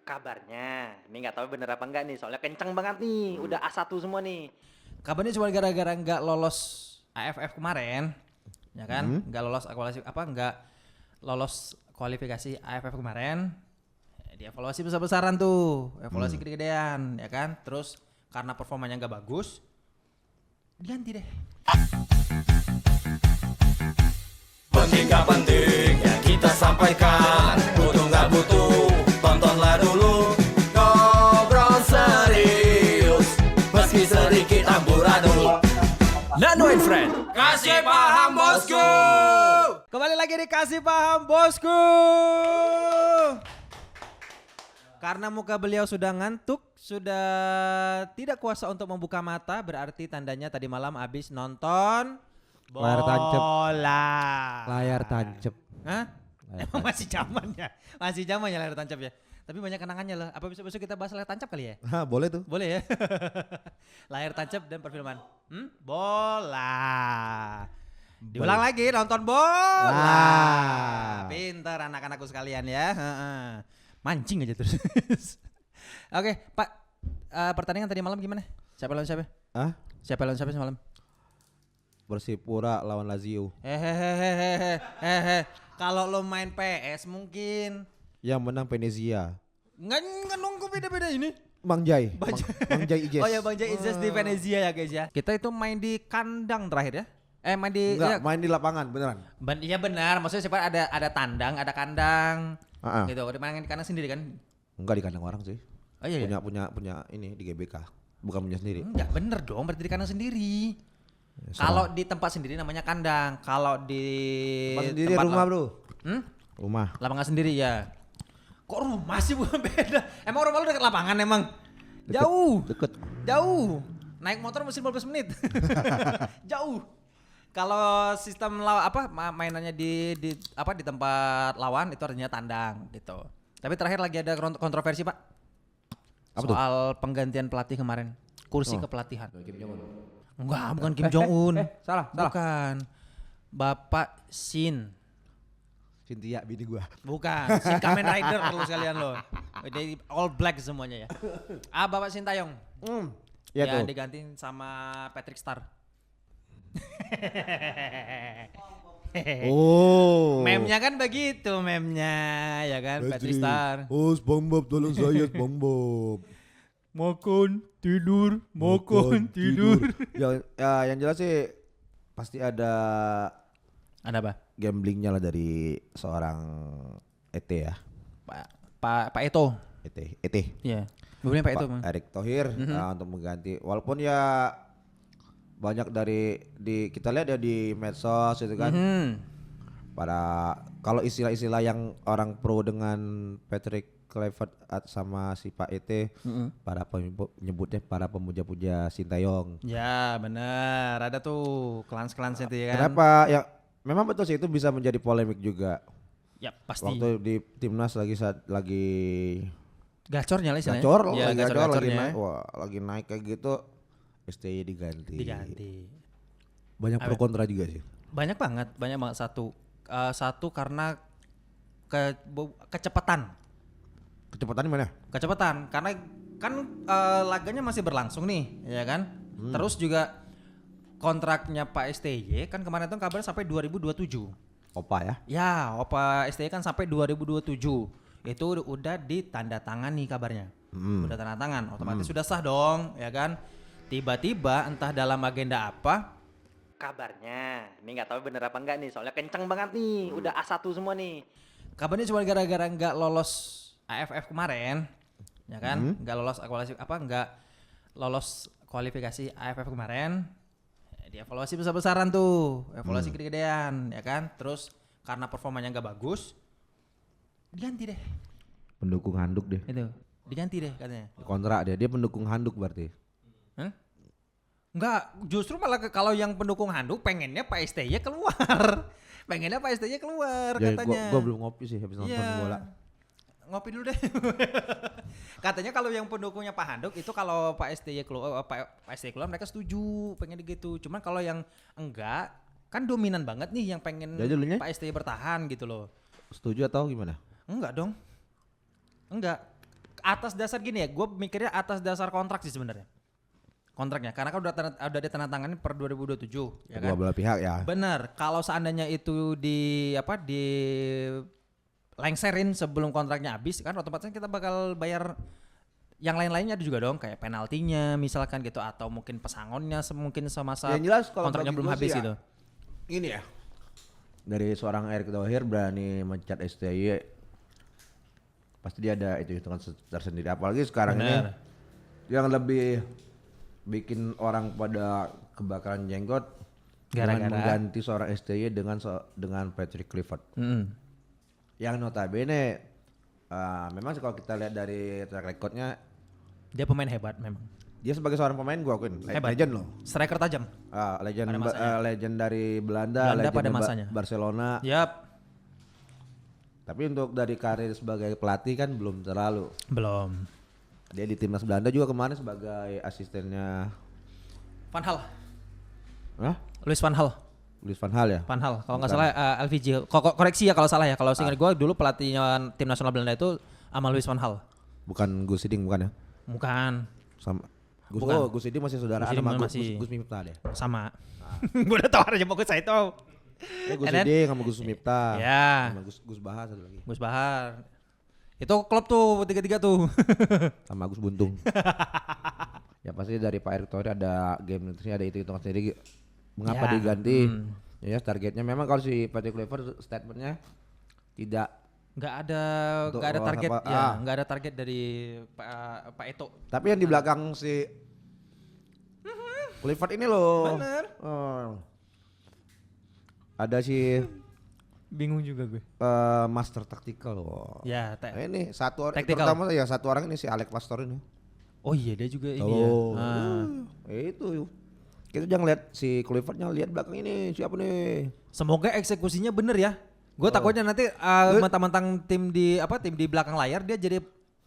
Kabarnya, ini nggak tahu bener apa enggak nih, soalnya kenceng banget nih, udah A1 semua nih. Kabarnya cuma gara-gara nggak lolos AFF kemarin, ya kan? Nggak lolos kualifikasi AFF kemarin. Dievaluasi besar-besaran tuh, evaluasi gede-gedean, ya kan? Terus karena performanya nggak bagus, diganti deh. Penting gak penting yang kita sampaikan, butuh gak butuh, tontonlah dulu. Ngobrol serius, meski sedikit amburadul. Nano and Friend, Kasih paham bosku. kembali lagi di Kasih Paham Bosku. Karena muka beliau sudah ngantuk, sudah tidak kuasa untuk membuka mata, berarti tandanya tadi malam habis nonton Layar tancep. bola. Layar tancep. Hah? Layar Emang masih zamannya? Masih zamannya layar tancap ya? Tapi banyak kenangannya loh. Apa besok-besok kita bahas layar tancap kali ya? Hah, boleh tuh. Boleh ya? Layar tancap dan perfilman. Bola. Diulang lagi nonton bola. Pintar anak-anakku sekalian ya. Heeh. Mancing aja terus. Oke, Pak. Pertandingan tadi malam gimana? Siapa lawan siapa? Ah, Siapa lawan siapa semalam? Persipura lawan Lazio. Hehehe. Kalau lo main PS mungkin Yang menang Venezia. nggak nunggu beda-beda ini. Bang Jai. Bang Bang Jai Ijes. Oh ya Bang Jai Ijes di Venezia ya guys ya. Kita itu main di kandang terakhir ya. Main di Enggak, main di lapangan beneran. Iya benar, maksudnya siapa ada tandang, ada kandang. Ah, ah. Gitu. Main di kandang sendiri kan? Enggak di kandang orang sih. Oh iya. Punya ini di GBK. Bukan punya sendiri. Enggak bener dong, berarti di kandang sendiri. Ya, Kalau di tempat sendiri namanya kandang. Kalau di tempat sendiri rumah, Bro. Rumah. Lapangan sendiri ya. Kok rumah sih bukan beda? Emang rumah lu dekat lapangan emang? Jauh. Deket. Jauh. Naik motor mesti 15 menit. Jauh. Kalau sistem mainannya di tempat lawan itu artinya tandang gitu. Tapi terakhir lagi ada kontroversi, Pak. Apa tuh? Soal penggantian pelatih kemarin. Kursi kepelatihan. Enggak, bukan Kim Jong Un. Salah. Bukan. Bapak Shin. Cynthia bini gua. Bukan, Shin Kamen Rider perlu sekalian loh. Jadi all black semuanya ya. Bapak Shin Taeyong. Iya Ya tuh. digantiin sama Patrick Star. Oh. Memnya kan begitu memnya ya kan Patrick Star. Oh, SpongeBob tolong saya SpongeBob. Makan, tidur, Yang jelas sih pasti ada Ada apa? gamblingnya lah dari seorang ET ya. Pak Eto. ET. Iya. Bukannya Pak Eto, Bang. Erick Thohir untuk mengganti. Walaupun ya banyak kita lihat ya di medsos itu kan. Kalau istilah-istilah yang orang pro dengan Patrick Kluivert sama si Pak ET, nyebutnya para pemuja-puja Sintayong. Ya benar, ada tuh klans-klansnya tuh ya kan. Kenapa? Ya memang betul sih itu bisa menjadi polemik juga. Ya pasti. Waktu di timnas lagi Gacornya lah istilahnya. gacor, Ya, lagi gacor-gacornya. naik, lagi naik kayak gitu, STY diganti. Banyak pro Apa? kontra juga sih. Banyak banget satu karena kecepatan. Kecepatan di mana? Kecepatan karena kan laganya masih berlangsung nih, ya kan? Terus juga kontraknya Pak STY kan kemarin tuh kabar sampai 2027. Opa ya? Ya, Pak STY kan sampai 2027. Itu udah ditandatangani kabarnya. Udah tanda tangan, otomatis sudah sah dong, ya kan? Tiba-tiba entah dalam agenda apa, Kabarnya, ini nggak tahu bener apa enggak nih, soalnya kenceng banget nih, udah A1 semua nih. kabarnya cuma gara-gara nggak lolos AFF kemarin, ya kan? Nggak lolos kualifikasi AFF kemarin. Dievaluasi besar-besaran tuh, evaluasi gede-gedean, ya kan? Terus karena performanya nggak bagus, diganti deh. Pendukung handuk deh. Itu, diganti deh katanya. Kontra dia pendukung handuk berarti. Hah? Enggak, justru malah kalau yang pendukung handuk pengennya Pak STY keluar. Pengennya Pak STY keluar Ya, katanya. gua belum ngopi sih habis nonton Iya. bola. Ngopi dulu deh. Katanya kalau yang pendukungnya Pak Handuk itu kalau Pak STY keluar, Pak STY keluar mereka setuju, pengen gitu. Cuman kalau yang enggak, kan dominan banget nih yang pengen Jadi dulunya? Pak STY bertahan gitu loh. Setuju atau gimana? Enggak dong. Enggak. atas dasar gini ya, gue mikirnya atas dasar kontrak sih sebenarnya. Kontraknya, karena kan udah ditandatangani per 2027, ya Kedua kan? belah pihak ya. Bener, kalau seandainya itu di lengserin sebelum kontraknya habis, kan otomatis kita bakal bayar yang lain-lainnya ada juga dong, kayak penaltinya misalkan gitu, atau mungkin pesangonnya mungkin semasa Yang jelas kalau kontraknya bagi belum gua habis sih ya, gitu. Ini ya. Dari seorang Erick Thohir berani mencat STY, pasti dia ada itu hitungan tersendiri. Apalagi sekarang Bener. ini yang lebih bikin orang pada kebakaran jenggot dengan Gara-gara mengganti seorang STY dengan Patrick Clifford. Yang notabene memang kalau kita lihat dari track recordnya, Dia pemain hebat memang. dia sebagai seorang pemain gua akuin Hebat. legend loh. Striker tajam. Legend Pada masanya. legend dari Belanda, Belanda legend pada masanya. Barcelona. Yap, Tapi untuk dari karir sebagai pelatih kan belum terlalu. belum. Dia di timnas Belanda juga kemarin sebagai asistennya Van Hal, Hah? Louis Van Hal. Luis van Gaal ya? Van Hal, kalau nggak Bukan. salah LVG. Koreksi ya kalau salah ya. Kalau seingat gue dulu pelatihnya tim nasional Belanda itu sama Louis Van Hal. Bukan Gus Hiddink bukan ya? Bukan, Sama Gus Bukan. Gus Hiddink masih saudara Gus Hiddink sama masih- Gus Miftah deh. sama. Gue udah tahu aja mau saya tahu. Gus And then- Hiddink sama Gus Miftah. Ya. Sama Gus Bahar satu lagi. Gus Bahar. Itu klub tuh tiga-tiga tuh. Sama Gus Buntung. Ya pasti dari Pak Erick Thohir ada game nutrisi, ada itu hitungan sendiri. Mengapa Ya, diganti? Ya targetnya memang kalau si Patrick Kluivert statementnya tidak Nggak ada Untuk nggak ada lawan target apa? ya, Ah. nggak ada target dari Pak Eto. tapi yang di belakang si Kluivert ini loh. Bener. Oh. Ada si Bingung juga gue. Master Tactical loh. Ya, Nah, ini satu orang Tactical. terutama ya satu orang ini si Alex Pastor ini. oh iya dia juga ini ya. Oh. Ah. Itu. Kita jangan lihat si Kluivertnya, lihat belakang ini siapa nih? Semoga eksekusinya bener ya. Gue takutnya nanti mentang-mentang tim di belakang layar dia jadi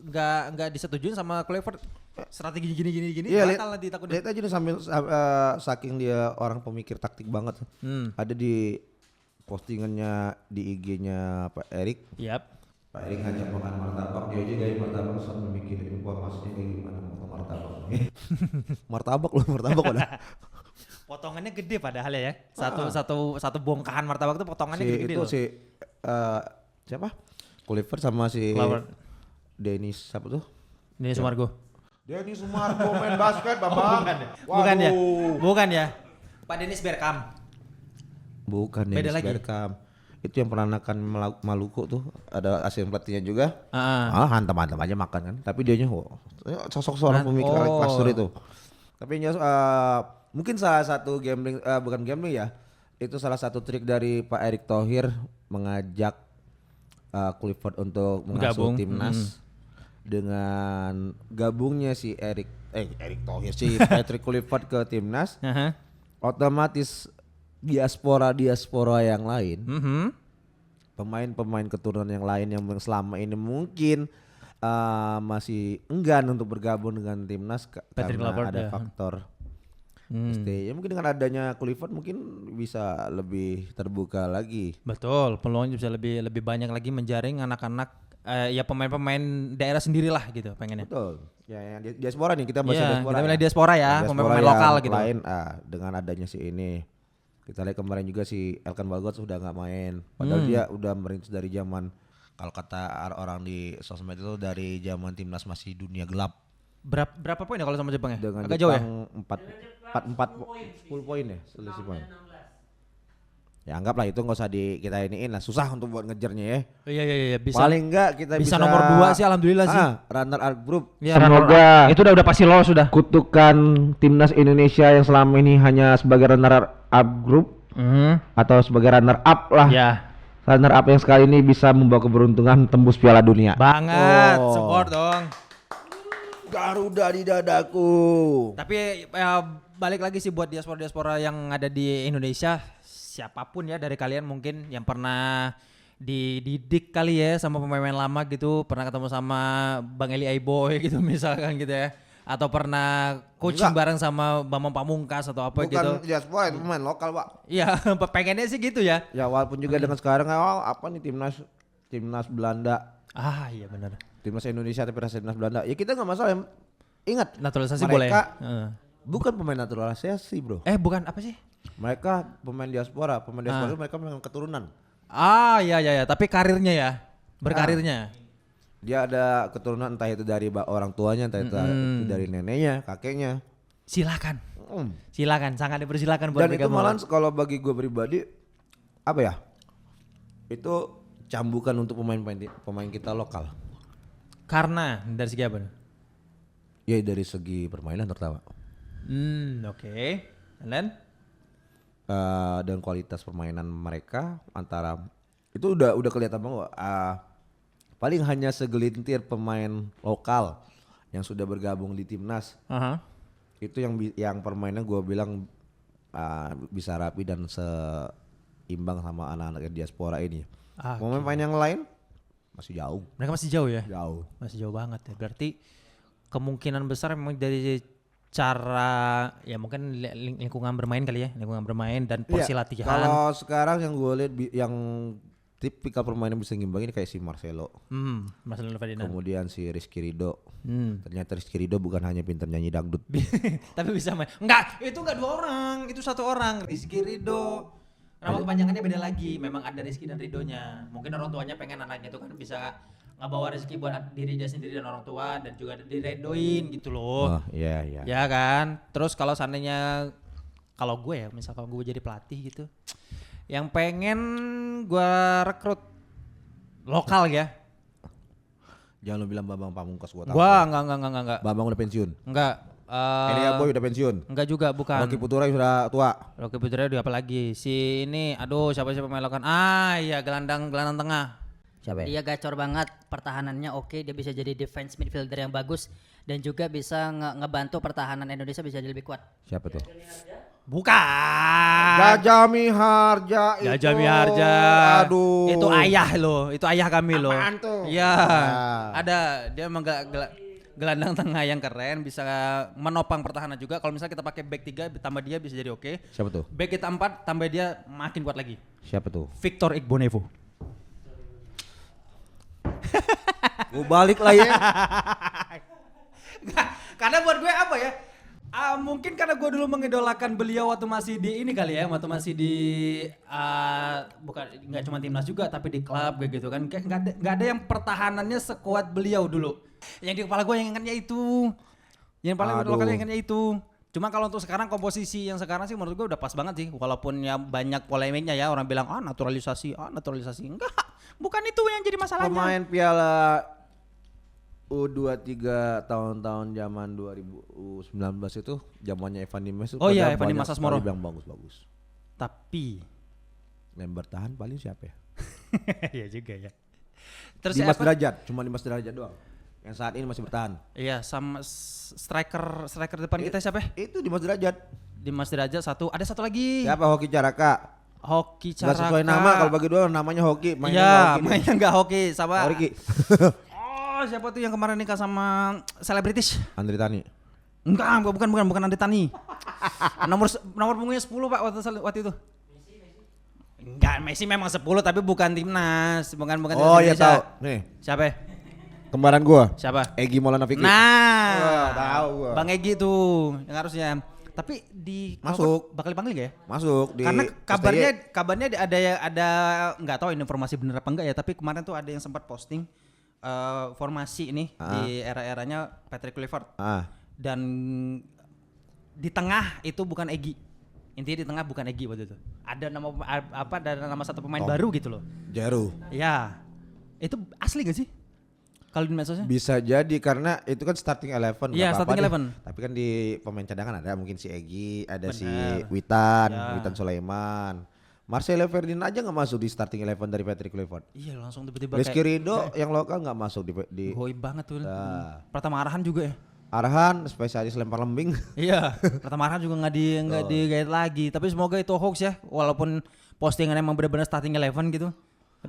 nggak disetujuin sama Kluivert. Strategi gini Iya, batal nanti takutnya. lihat aja nih sambil saking dia orang pemikir taktik banget. Ada di postingannya di IG-nya Pak Erik. Yap. Pak Erik hanya makan martabak, dia aja dari martabak sambil mikirin informasinya kayak gimana makan martabak. martabak udah. Potongannya gede padahal ya. Satu bongkahan martabak tuh potongannya Si gede-gede itu loh. si siapa? Kluivert sama si Kluivert. Dennis siapa tuh? Ini Sumargo. Dennis Sumargo main basket, Babang. Bukan ya? Bukan ya? Pak Dennis Bergkamp. Bukan Beda Dennis lagi. Bergkamp. Itu yang pernah nakan Maluku tuh, ada asisten pelatihnya juga. Ah. Hantam-hantam aja makan kan. Tapi dianya sosok seorang pemikir Alex Pastor itu. Tapi yang jelas, mungkin salah satu gambling, bukan gambling ya. Itu salah satu trik dari Pak Erick Thohir mengajak Kluivert untuk mengasuh Gabung. timnas dengan gabungnya si Erick Thohir si Patrick Kluivert ke timnas. Aha. Otomatis diaspora yang lain, Mhm. pemain-pemain keturunan yang lain yang selama ini mungkin masih enggan untuk bergabung dengan timnas Patrick karena Kluivert, ada ya. faktor STY. Ya mungkin dengan adanya Kluivert mungkin bisa lebih terbuka lagi. Betul, peluangnya bisa lebih banyak lagi menjaring anak-anak ya pemain-pemain daerah sendirilah gitu pengennya. Betul. Ya yang diaspora nih kita bahas Iya, diaspora. kita bilang diaspora ya, Diaspora pemain-pemain yang lokal gitu. Lain dengan adanya si ini. Kita lihat kemarin juga si Elkan Bagot sudah nggak main. Padahal dia udah merintis dari zaman, kalau kata orang di sosmed itu dari zaman timnas masih dunia gelap. Berapa poin ya kalau sama Jepang ya? Dengan Agak jauh ya? Jepang 4 full poin ya selisih poin. Ya anggaplah itu nggak usah kita iniin lah, susah untuk buat ngejarnya ya. Iya bisa. Paling enggak kita bisa nomor 2 sih alhamdulillah sih. Runner up group. Ya, Semoga itu udah pasti lolos sudah. kutukan timnas Indonesia yang selama ini hanya sebagai runner up group atau sebagai runner up lah. Ya, Runner up yang sekali ini bisa membawa keberuntungan tembus Piala Dunia. banget. Oh. Support dong. Garuda di dadaku. Tapi balik lagi sih buat diaspora yang ada di Indonesia, siapapun ya dari kalian mungkin yang pernah dididik kali ya sama pemain lama gitu, pernah ketemu sama Bang Eli Aiboy gitu misalkan gitu ya, atau pernah coaching Enggak. bareng sama Bambang Pamungkas atau apa gitu. Bukan diaspora, itu pemain lokal, Pak. Iya, pengennya sih gitu ya. Ya walaupun juga dengan sekarang apa nih timnas Belanda. Ah iya benar. Timnas Indonesia tapi rasa timnas Belanda. Ya kita nggak masalah. Ingat, Naturalisasi mereka boleh. Heeh. bukan pemain naturalisasi, bro. Bukan apa sih? Mereka pemain diaspora. Pemain diaspora itu mereka memang keturunan. Ya, tapi karirnya ya. Berkarirnya. Dia ada keturunan entah itu dari orang tuanya, entah itu dari neneknya, kakeknya. Silakan. Hmm. Silakan, sangat dipersilakan buat Dan itu mereka mau. malah kalau bagi gue pribadi apa ya? Itu cambukan untuk pemain kita lokal. Karena dari segi apa? Ya dari segi permainan terutama. Oke. And then? Dan kualitas permainan mereka antara itu udah kelihatan banget. Paling hanya segelintir pemain lokal yang sudah bergabung di timnas. Itu yang permainan gue bilang bisa rapi dan seimbang sama anak-anak diaspora ini. Pemain yang lain masih jauh. Mereka masih jauh ya? Jauh. Masih jauh banget ya. Berarti kemungkinan besar memang dari cara ya mungkin lingkungan bermain kali ya, lingkungan bermain dan porsi Iya, latihan. kalau sekarang yang gue lihat yang tipikal permainan bisa ngimbangin kayak si Marcelo. Marcelo Ferdinand. Kemudian si Rizky Ridho. Ternyata Rizky Ridho bukan hanya pintar nyanyi dangdut. Tapi bisa main. Enggak, itu enggak 2 orang, itu 1 orang. Rizky Ridho. Nama kepanjangannya beda lagi. Memang ada Rizky dan Ridhonya. Mungkin orang tuanya pengen anaknya itu kan bisa ngebawa rezeki buat diri dia sendiri dan orang tua dan juga diredoin gitu loh. Oh, iya. Ya kan. Terus kalau seandainya kalau gue ya, misal kalau gue jadi pelatih gitu, yang pengen gue rekrut lokal ya. Jangan lu bilang Bambang Pamungkas gua tahu. Gua enggak. Bambang udah pensiun. Enggak. Elia Boy udah pensiun. Enggak juga, bukan. Rocky Putura sudah tua. Rocky Putra udah apa lagi? Si ini, aduh siapa pemain lokal? Iya gelandang tengah. Siapa ya? Dia gacor banget, pertahanannya oke, dia bisa jadi defense midfielder yang bagus dan juga bisa ngebantu pertahanan Indonesia bisa jadi lebih kuat. Siapa tuh? Bukan. Gajah Miharja itu. Gajah Miharja. Aduh. Itu ayah loh, itu ayah kami loh. Apaan tuh? Iya. Ah. Ada, dia emang gelandang tengah yang keren, bisa menopang pertahanan juga. Kalau misalnya kita pakai back 3 tambah dia bisa jadi oke. Siapa tuh? Back kita 4 tambah dia makin kuat lagi. Siapa tuh? Victor Igbonevo. Gue balik lah ya. Karena buat gue apa ya? Mungkin karena gue dulu mengidolakan beliau waktu masih di ini kali ya, waktu masih di bukan nggak cuma timnas juga tapi di klub kayak gitu kan, kayak nggak ada yang pertahanannya sekuat beliau dulu. Yang di kepala gue yang ingatnya itu, yang paling lokalnya ingatnya itu. Cuma kalau untuk sekarang komposisi yang sekarang sih menurut gue udah pas banget sih, walaupun ya banyak polemiknya ya, orang bilang naturalisasi enggak, bukan itu yang jadi masalahnya. Pemain Piala U23 tahun-tahun zaman 2019 itu zamannya Evan Dimas itu. Oh iya, pada Evan Dimas banyak Asmoro. sekali bilang bagus-bagus. Tapi Yang bertahan paling siapa ya? iya juga ya. Terus Dimas apa? Derajat, cuma Dimas Derajat doang. Yang saat ini masih bertahan. Iya, sama striker depan kita siapa? Itu Dimas Derajat. Dimas Derajat satu, ada satu lagi. Siapa? Hoki Caraka. Hoki Gak Caraka. sesuai nama, kalau bagi dua namanya Hoki. Iya, mainnya enggak hoki sama. Hoki. Oh, siapa tuh yang kemarin nikah sama selebritis? Andri Tani. Enggak, bukan Andi Tani. nomor punggungnya 10 Pak waktu itu. Enggak, Messi memang 10 tapi bukan timnas, bukan Oh iya timnas Indonesia. tahu. Nih, Siapa? kembaran gua. Siapa? Egi Maulana Fikri. Nah, tahu gua. Bang Egi tuh yang harusnya. Tapi di Masuk. bakal dipanggil gak ya? Masuk di Karena STY. kabarnya ada nggak tahu ini informasi bener apa enggak ya, tapi kemarin tuh ada yang sempat posting formasi ini di era-eranya Patrick Kluivert. Dan di tengah itu bukan Egi. Intinya di tengah bukan Egi waktu itu. Ada nama satu pemain baru gitu loh. Jeru. Ya. Itu asli gak sih? Kalau di medsosnya? Bisa jadi karena itu kan starting 11. Iya, starting 11. Tapi kan di pemain cadangan ada mungkin si Egi, ada si Bener. Witan, Ya. Witan Sulaiman. Marcelo Ferdinand aja nggak masuk di starting 11 dari Patrick Kluivert. Iya, langsung tiba-tiba Rizky Ridho yang lokal nggak masuk di goib banget tuh. Nah. Pratama Arhan juga ya. Arhan spesialis lempar lembing. Iya, Pratama Arhan juga nggak digait lagi. Tapi semoga itu hoax ya, walaupun postingan emang benar-benar starting 11 gitu.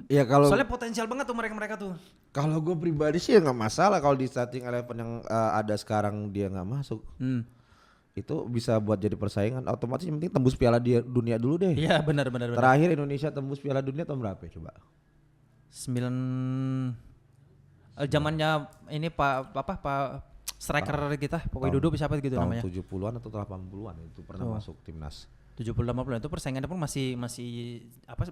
Iya kalau Soalnya potensial banget tuh mereka tuh. kalau gue pribadi sih ya nggak masalah kalau di starting 11 yang ada sekarang dia nggak masuk. Itu bisa buat jadi persaingan. Otomatis yang penting tembus Piala Dunia dulu deh. Iya, benar. Terakhir Indonesia tembus Piala Dunia tahun berapa ya coba? Zamannya ini Pak striker kita, Pak Widodo siapa gitu tahun namanya. 70-an atau 80-an itu pernah masuk timnas. 70-80 itu persaingannya pun masih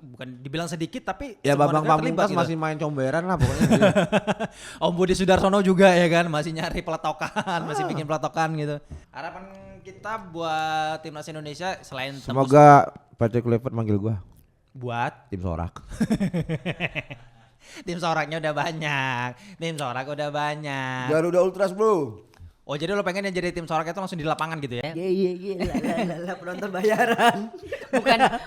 bukan dibilang sedikit tapi Ya semua Bambang negara terlibat Pamungkas gitu. masih main comberan lah pokoknya. Gitu. Om Budi Sudarsono juga ya kan masih nyari peletokan, masih bikin peletokan gitu. Harapan kita buat timnas Indonesia selain tembus Semoga Patrick Kluivert manggil gua buat tim Sorak. tim soraknya udah banyak. Tim sorak udah banyak. Garuda Ultras bro. Oh jadi lo pengen yang jadi tim sorak itu langsung di lapangan gitu ya? Iya, penonton bayaran.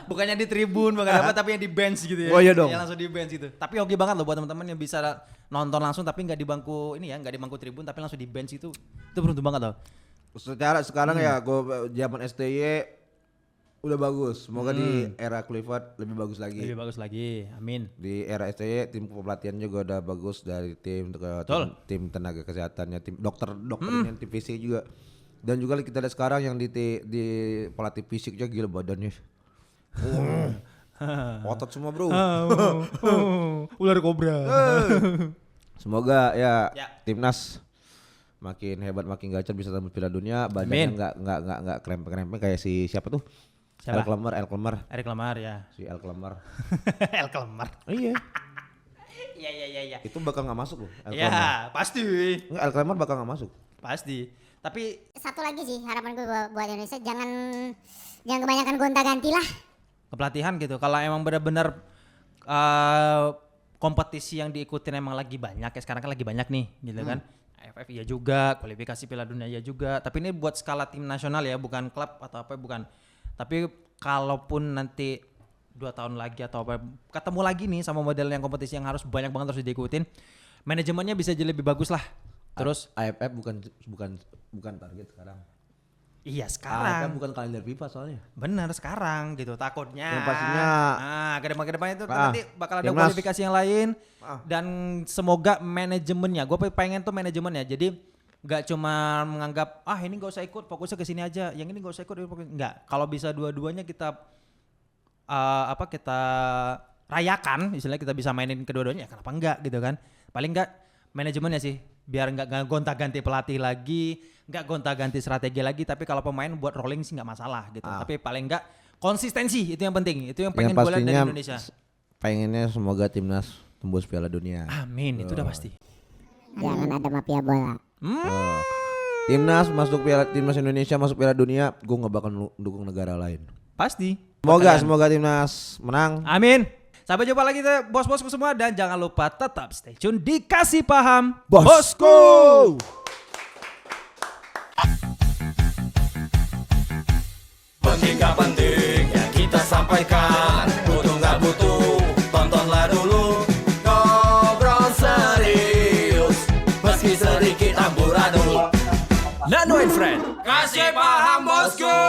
Bukannya di tribun, bukan apa tapi yang di bench gitu ya. Oh, iya dong. Ya langsung di bench gitu. Tapi oke banget loh buat teman-teman yang bisa nonton langsung tapi nggak di bangku ini ya, nggak di bangku tribun tapi langsung di bench itu beruntung banget loh. Secara sekarang ya gua zaman STY udah bagus. Semoga di era Kluivert lebih bagus lagi. Lebih bagus lagi, amin. Di era STY tim pelatihan juga udah bagus dari tim tim tenaga kesehatannya, tim dokternya, tim fisik juga. Dan juga kita lihat sekarang yang di pelatih fisiknya gila badannya. Otot semua bro. Ular kobra. Semoga ya Ya. timnas makin hebat, makin gacor, bisa tembus Piala Dunia. Badannya nggak krempeng kayak si siapa tuh? Siapa? El Klemer. Erik Lamar ya. Si El Klemer. El Kelmar. Iya. Iya. Itu bakal nggak masuk loh. El Klemer. Ya, pasti. Nggak, El Klemer bakal nggak masuk. Pasti. Tapi Satu lagi sih harapan gue buat Indonesia, jangan kebanyakan gonta-ganti lah. kepelatihan gitu. Kalau emang benar-benar kompetisi yang diikutin emang lagi banyak ya, sekarang kan lagi banyak nih gitu kan. AFF iya juga, kualifikasi Piala Dunia iya juga. Tapi ini buat skala tim nasional ya, bukan klub atau apa bukan. Tapi kalaupun nanti 2 tahun lagi atau apa ketemu lagi nih sama model yang kompetisi yang harus banyak banget harus diikutin, manajemennya bisa jadi lebih bagus lah. Terus AFF bukan target sekarang. iya AFF sekarang. bukan kalender FIFA soalnya. Bener sekarang gitu takutnya. Yang pastinya ke depan itu nanti bakal ada timnas. kualifikasi yang lain dan semoga manajemennya. Gue pengen tuh manajemennya. Jadi nggak cuma menganggap ini nggak usah ikut, fokusnya ke sini aja. Yang ini nggak usah ikut, nggak. Kalau bisa dua-duanya kita kita rayakan, istilahnya kita bisa mainin kedua-duanya. Kenapa enggak gitu kan? Paling enggak manajemennya sih, biar nggak gonta-ganti pelatih lagi, nggak gonta-ganti strategi lagi. Tapi kalau pemain buat rolling sih nggak masalah gitu. Tapi paling enggak konsistensi itu yang penting. Itu yang pengen gue lihat dari Indonesia. Pengennya semoga timnas tembus Piala Dunia. Amin, itu udah pasti. Jangan ada mafia bola. Timnas Indonesia masuk Piala Dunia, gue nggak bakal dukung negara lain. Pasti. Semoga timnas menang. Amin. Sampai jumpa lagi bos-bosku semua dan jangan lupa tetap stay tune di Kasih Paham Bosku. Penting gak penting yang kita sampaikan, butuh gak butuh, tontonlah dulu. Ngobrol serius, meski sedikit amburadul. Nano and Friend, kasih paham bosku.